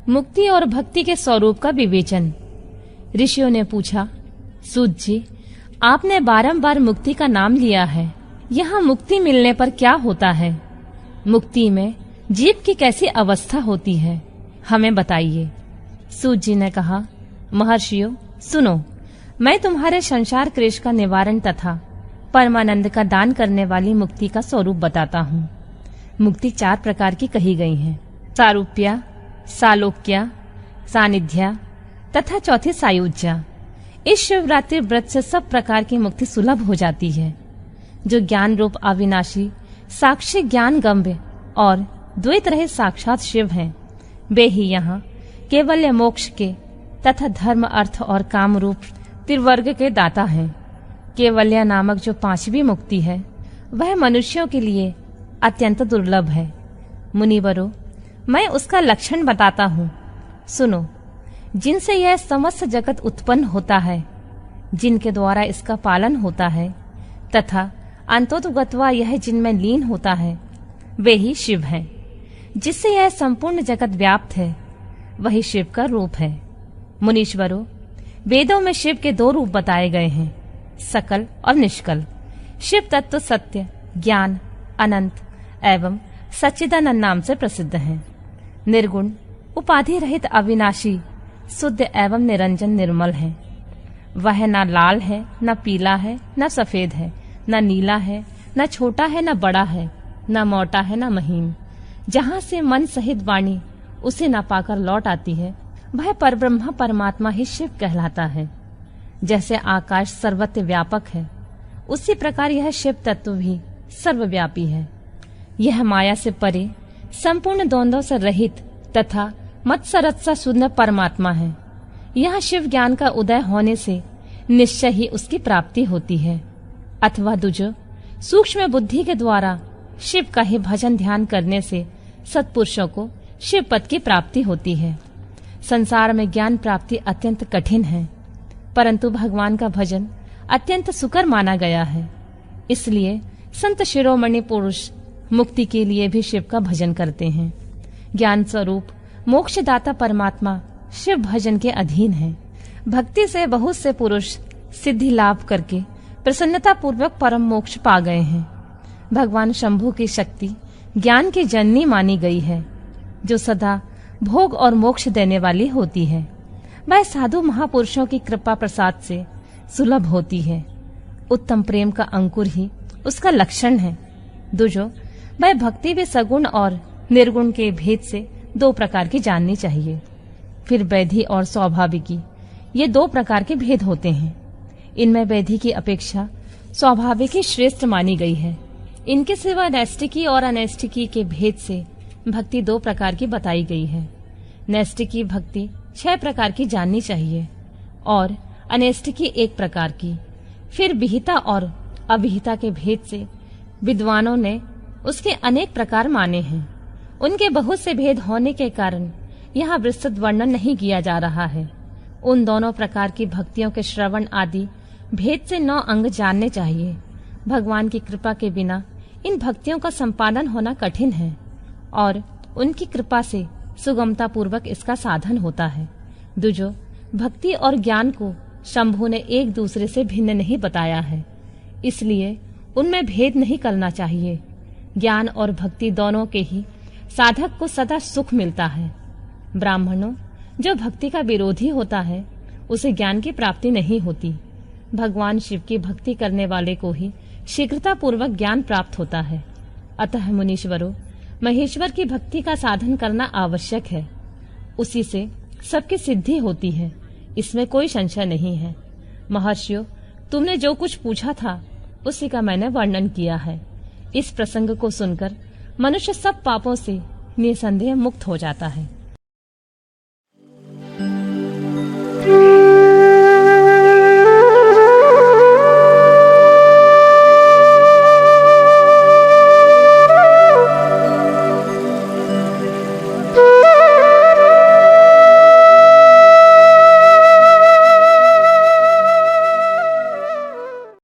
मुक्ति और भक्ति के स्वरूप का विवेचन। ऋषियों ने पूछा, सूत जी, आपने बारंबार मुक्ति का नाम लिया है, यहाँ मुक्ति मिलने पर क्या होता है? मुक्ति में जीव की कैसी अवस्था होती है, हमें बताइए। सूत जी ने कहा, महर्षियों सुनो, मैं तुम्हारे संसार क्लेश का निवारण तथा परमानंद का दान करने वाली मुक्ति का स्वरूप बताता हूँ। मुक्ति 4 प्रकार की कही गई है, सारूप्या, सालोक्या, सानिध्या तथा चौथी सायुज्या। इस शिवरात्रि व्रत से सब प्रकार की मुक्ति सुलभ हो जाती है। जो ज्ञान रूप अविनाशी साक्षी ज्ञान गम्य और द्वैत रहित साक्षात शिव हैं, वे ही यहाँ केवल मोक्ष के तथा धर्म अर्थ और काम रूप त्रिवर्ग के दाता हैं। केवल्य नामक जो 5वीं मुक्ति है, वह मनुष्यों के लिए अत्यंत दुर्लभ है। मुनिवरों, मैं उसका लक्षण बताता हूँ, सुनो। जिनसे यह समस्त जगत उत्पन्न होता है, जिनके द्वारा इसका पालन होता है तथा अंतोतगत्वा यह जिनमें लीन होता है, वे ही शिव हैं। जिससे यह संपूर्ण जगत व्याप्त है, वही शिव का रूप है। मुनीश्वरों, वेदों में शिव के 2 रूप बताए गए हैं, सकल और निष्कल। शिव तत्व सत्य, ज्ञान, अनंत एवं सच्चिदानंद नाम से प्रसिद्ध है। निर्गुण, उपाधि रहित, अविनाशी, शुद्ध एवं निरंजन निर्मल है। वह न लाल है, न पीला है, न सफेद है, न नीला है, न छोटा है, न बड़ा है, न मोटा है, न महीन। जहाँ से मन सहित वाणी उसे न पाकर लौट आती है, वह परब्रह्म परमात्मा ही शिव कहलाता है। जैसे आकाश सर्वत्र व्यापक है, उसी प्रकार यह शिव तत्व भी सर्वव्यापी है। यह माया से परे, संपूर्ण द्वंद्वों से रहित तथा मत्सरत सा शुद्ध परमात्मा है। यहाँ शिव ज्ञान का उदय होने से निश्चय ही उसकी प्राप्ति होती है, अथवा दूजो सूक्ष्म बुद्धि के द्वारा शिव का ही भजन ध्यान करने से सत्पुरुषों को शिव पद की प्राप्ति होती है। संसार में ज्ञान प्राप्ति अत्यंत कठिन है, परंतु भगवान का भजन अत्यंत सुकर माना गया है। इसलिए संत शिरोमणि पुरुष मुक्ति के लिए भी शिव का भजन करते हैं। ज्ञान स्वरूप मोक्षदाता परमात्मा शिव भजन के अधीन है। भक्ति से बहुत से पुरुष सिद्धि लाभ करके प्रसन्नता पूर्वक परम मोक्ष पा गए हैं। भगवान शंभु की शक्ति ज्ञान की जननी मानी गई है, जो सदा भोग और मोक्ष देने वाली होती है। वह साधु महापुरुषों की कृपा प्रसाद से सुलभ होती है। उत्तम प्रेम का अंकुर ही उसका लक्षण है। दूजो, वह भक्ति भी सगुण और निर्गुण के भेद से 2 प्रकार की जाननी चाहिए। फिर वैधि और स्वाभाविकी, ये 2 प्रकार के भेद होते हैं। इनमें वैधि की अपेक्षा स्वाभाविकी श्रेष्ठ मानी गई है। इनके सिवा नैष्टिकी और अनैष्टिकी के भेद से भक्ति 2 प्रकार की बताई गई है। नैष्टिकी भक्ति 6 प्रकार की जाननी चाहिए और अनैष्टिकी 1 प्रकार की। फिर विहिता और अविहिता के भेद से विद्वानों ने उसके अनेक प्रकार माने हैं। उनके बहुत से भेद होने के कारण यहाँ विस्तृत वर्णन नहीं किया जा रहा है। उन दोनों प्रकार की भक्तियों के श्रवण आदि भेद से 9 अंग जानने चाहिए। भगवान की कृपा के बिना इन भक्तियों का संपादन होना कठिन है और उनकी कृपा से सुगमता पूर्वक इसका साधन होता है। दूजो, भक्ति और ज्ञान को शंभु ने एक दूसरे से भिन्न नहीं बताया है, इसलिए उनमें भेद नहीं करना चाहिए। ज्ञान और भक्ति दोनों के ही साधक को सदा सुख मिलता है। ब्राह्मणों, जो भक्ति का विरोधी होता है, उसे ज्ञान की प्राप्ति नहीं होती। भगवान शिव की भक्ति करने वाले को ही शीघ्रता पूर्वक ज्ञान प्राप्त होता है। अतः मुनीश्वरों, महेश्वर की भक्ति का साधन करना आवश्यक है। उसी से सबकी सिद्धि होती है, इसमें कोई संशय नहीं है। महर्षियों, तुमने जो कुछ पूछा था उसी का मैंने वर्णन किया है। इस प्रसंग को सुनकर मनुष्य सब पापों से निसंदेह मुक्त हो जाता है।